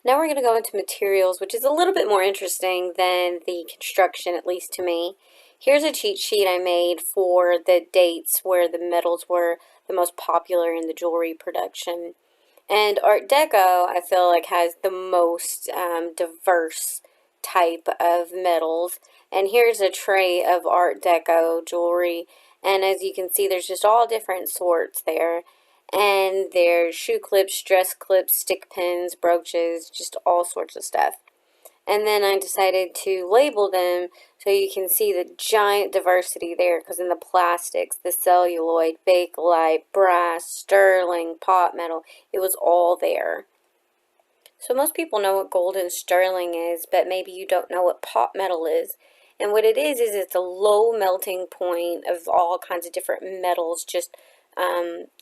Now we're going to go into materials, which is a little bit more interesting than the construction, at least to me. Here's a cheat sheet I made for the dates where the metals were the most popular in the jewelry production. And Art Deco, I feel like, has the most diverse type of metals. And here's a tray of Art Deco jewelry. And as you can see, there's just all different sorts there. And there's shoe clips, dress clips, stick pins, brooches, just all sorts of stuff. And then I decided to label them so you can see the giant diversity there, because in the plastics, the celluloid, bakelite, brass, sterling, pot metal, it was all there. So most people know what gold and sterling is, but maybe you don't know what pot metal is. And what it is it's a low melting point of all kinds of different metals just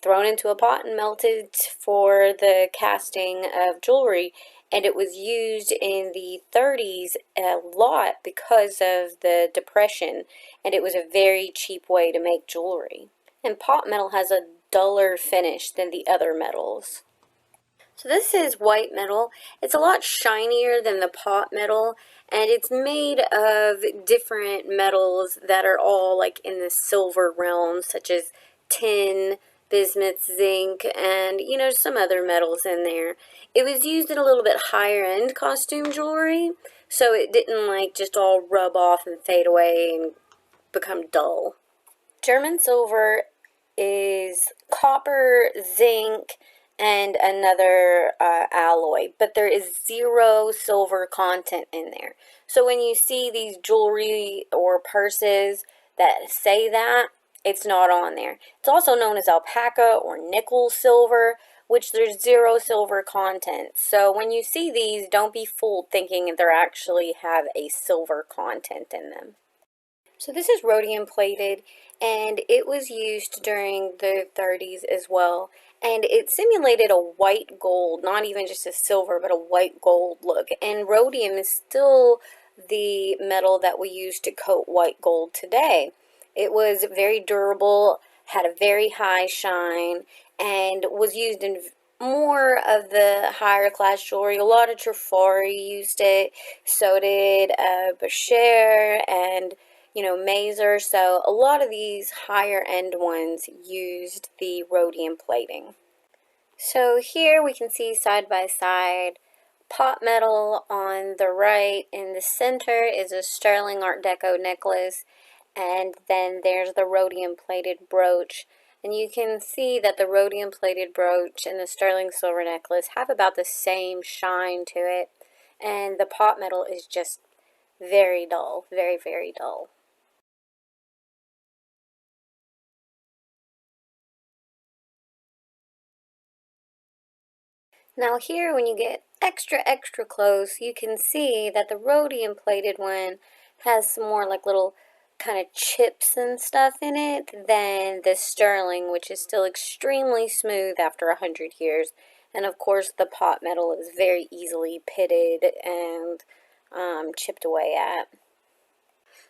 thrown into a pot and melted for the casting of jewelry. And it was used in the 30s a lot because of the Depression, and it was a very cheap way to make jewelry. And pot metal has a duller finish than the other metals. So this is white metal. It's a lot shinier than the pot metal, and it's made of different metals that are all like in the silver realm, such as tin, bismuth, zinc, and some other metals in there. It was used in a little bit higher end costume jewelry, so it didn't like just all rub off and fade away and become dull. German silver is copper, zinc, and another alloy, but there is 0 silver content in there. So when you see these jewelry or purses that say that, it's not on there. It's also known as alpaca or nickel silver, which there's 0 silver content. So when you see these, don't be fooled thinking they actually have a silver content in them. So this is rhodium plated, and it was used during the 30s as well. And it simulated a white gold, not even just a silver, but a white gold look. And rhodium is still the metal that we use to coat white gold today. It was very durable, had a very high shine, and was used in more of the higher class jewelry. A lot of Trifari used it, so did Brooches and Mazer. So a lot of these higher end ones used the rhodium plating. So here we can see side by side pot metal on the right. In the center is a sterling Art Deco necklace, and then there's the rhodium plated brooch. And you can see that the rhodium plated brooch and the sterling silver necklace have about the same shine to it, and the pot metal is just very dull, very, very dull. Now here, when you get extra close, you can see that the rhodium plated one has some more like little kind of chips and stuff in it than the sterling, which is still extremely smooth after 100 years. And of course the pot metal is very easily pitted and chipped away at.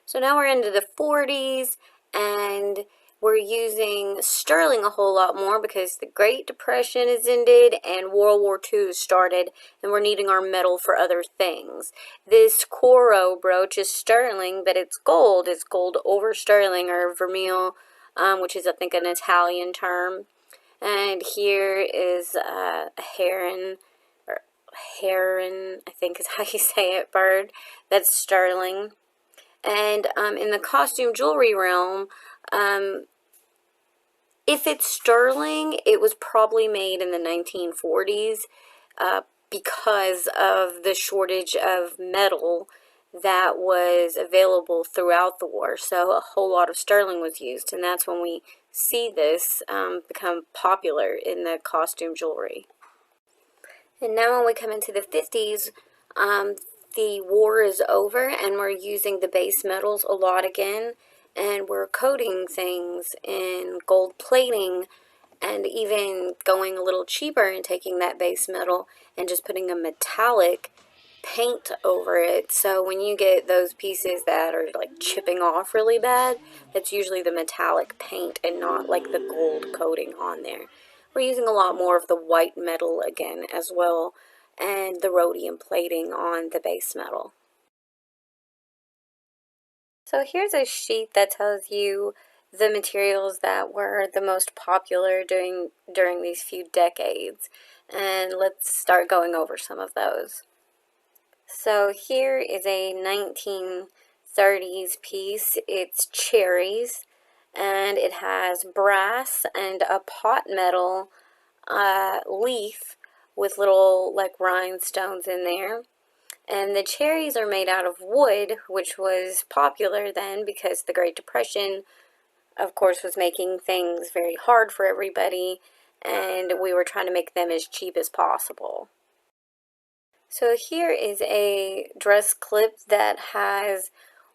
So now we're into the 40s, and we're using sterling a whole lot more because the Great Depression is ended and World War II started, and we're needing our metal for other things. This Coro brooch is sterling, but it's gold. It's gold over sterling, or vermeil, which is, I think, an Italian term. And here is a heron, I think is how you say it, bird. That's sterling. And in the costume jewelry realm, if it's sterling, it was probably made in the 1940s because of the shortage of metal that was available throughout the war. So a whole lot of sterling was used, and that's when we see this become popular in the costume jewelry. And now when we come into the 50s, the war is over, and we're using the base metals a lot again, and we're coating things in gold plating, and even going a little cheaper and taking that base metal and just putting a metallic paint over it. So when you get those pieces that are like chipping off really bad, that's usually the metallic paint and not like the gold coating on there. We're using a lot more of the white metal again as well. and the rhodium plating on the base metal. So here's a sheet that tells you the materials that were the most popular during these few decades. And let's start going over some of those. So here is a 1930s piece. It's cherries, and it has brass and a pot metal leaf with little like rhinestones in there. And the cherries are made out of wood, which was popular then because the Great Depression, of course, was making things very hard for everybody, and we were trying to make them as cheap as possible. So here is a dress clip that has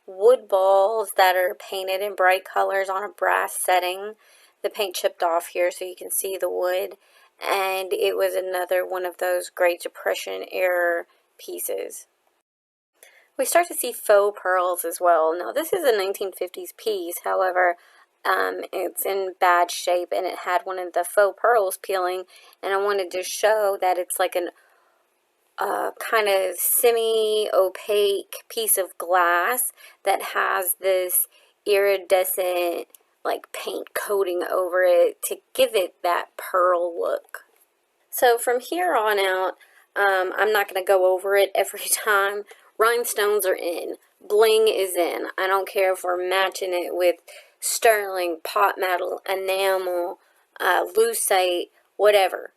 wood balls that are painted in bright colors on a brass setting. The paint chipped off here so you can see the wood, and it was another one of those Great Depression era pieces. We start to see faux pearls as well. Now this is a 1950s piece, however, it's in bad shape and it had one of the faux pearls peeling, and I wanted to show that it's like an kind of semi-opaque piece of glass that has this iridescent like paint coating over it to give it that pearl look. So from here on out, I'm not going to go over it every time. Rhinestones are in. Bling is in. I don't care if we're matching it with sterling, pot metal, enamel, lucite, whatever.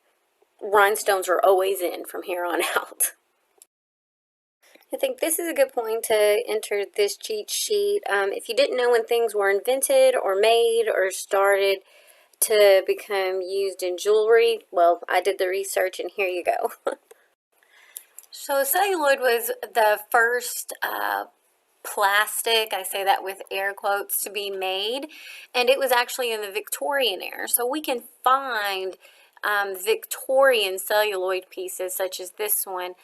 Rhinestones are always in from here on out. I think this is a good point to enter this cheat sheet. If you didn't know when things were invented or made or started to become used in jewelry, well, I did the research and here you go. So celluloid was the first plastic, I say that with air quotes, to be made, and it was actually in the Victorian era. So we can find Victorian celluloid pieces such as this one,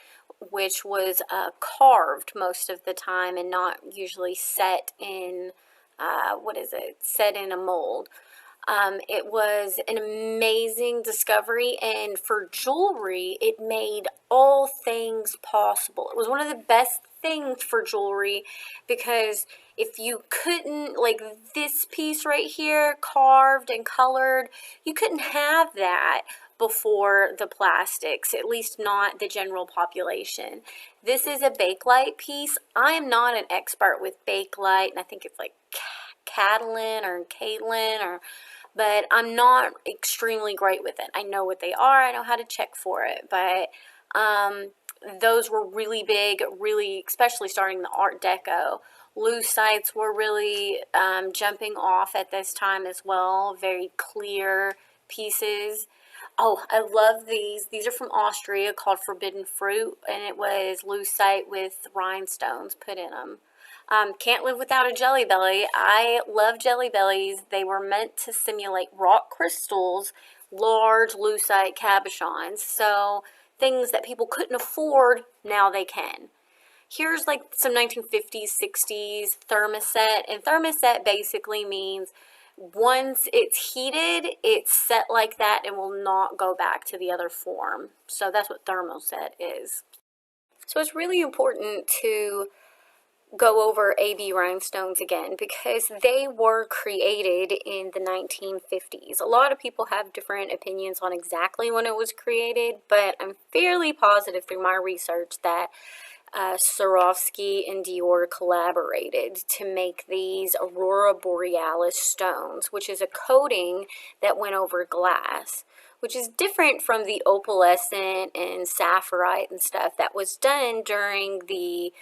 which was carved most of the time and not usually set in, set in a mold. It was an amazing discovery, and for jewelry, it made all things possible. It was one of the best things for jewelry because if you couldn't, like this piece right here, carved and colored, you couldn't have that before the plastics, at least not the general population. This is a Bakelite piece. I am not an expert with Bakelite, and I think it's like Catalin or Caitlin, but I'm not extremely great with it. I know what they are, I know how to check for it, but those were really big, really, especially starting the Art Deco. Lucites were really jumping off at this time as well, very clear pieces. Oh, I love these. These are from Austria, called Forbidden Fruit, and it was lucite with rhinestones put in them. Can't live without a Jelly Belly. I love Jelly Bellies. They were meant to simulate rock crystals, large lucite cabochons. So things that people couldn't afford, now they can. Here's like some 1950s, 60s thermoset. And thermoset basically means once it's heated, it's set like that and will not go back to the other form. So that's what thermoset is. So it's really important to go over AB rhinestones again because they were created in the 1950s. A lot of people have different opinions on exactly when it was created, but I'm fairly positive through my research that Swarovski and Dior collaborated to make these Aurora Borealis stones, which is a coating that went over glass, which is different from the opalescent and sapphirite and stuff that was done during the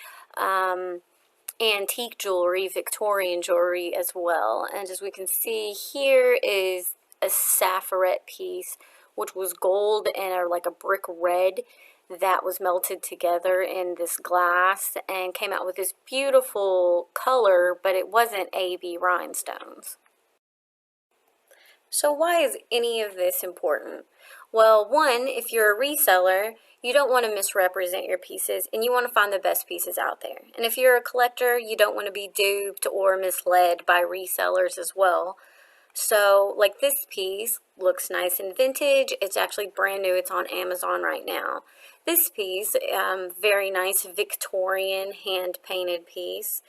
antique jewelry, Victorian jewelry as well. And as we can see, here is a sapphirite piece, which was gold and like a brick red that was melted together in this glass and came out with this beautiful color, but it wasn't AB rhinestones. So why is any of this important? Well, one, if you're a reseller, you don't want to misrepresent your pieces and you want to find the best pieces out there. And if you're a collector, you don't want to be duped or misled by resellers as well. So like this piece looks nice and vintage. It's actually brand new. It's on Amazon right now. This piece, very nice Victorian hand-painted piece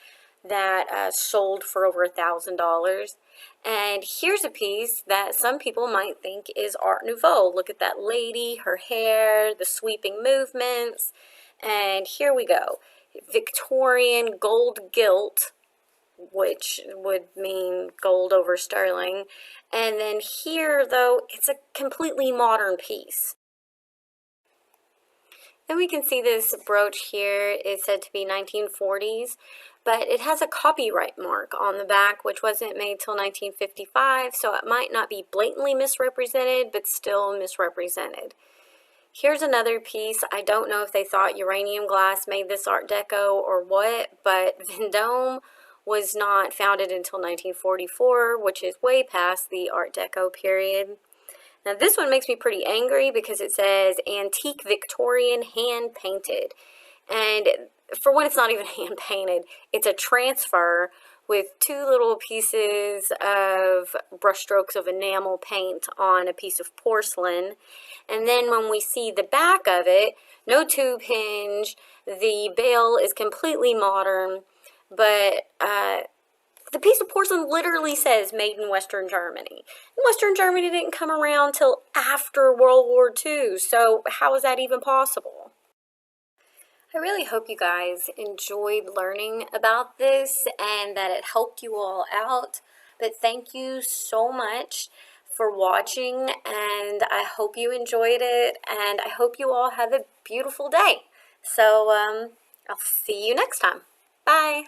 that sold for over $1,000. And here's a piece that some people might think is Art Nouveau. Look at that lady, her hair, the sweeping movements. And here we go. Victorian gold gilt, which would mean gold over sterling. And then here, though, it's a completely modern piece. Then we can see this brooch here is said to be 1940s, but it has a copyright mark on the back, which wasn't made till 1955, so it might not be blatantly misrepresented, but still misrepresented. Here's another piece. I don't know if they thought uranium glass made this Art Deco or what, but Vendome was not founded until 1944, which is way past the Art Deco period. Now this one makes me pretty angry because it says antique Victorian hand painted. And for one, it's not even hand painted. It's a transfer with two little pieces of brushstrokes of enamel paint on a piece of porcelain. And then when we see the back of it, no tube hinge, the bail is completely modern, but the piece of porcelain literally says made in Western Germany. Western Germany didn't come around till after World War II, so how is that even possible? I really hope you guys enjoyed learning about this and that it helped you all out. But thank you so much for watching, and I hope you enjoyed it, and I hope you all have a beautiful day. So I'll see you next time. Bye.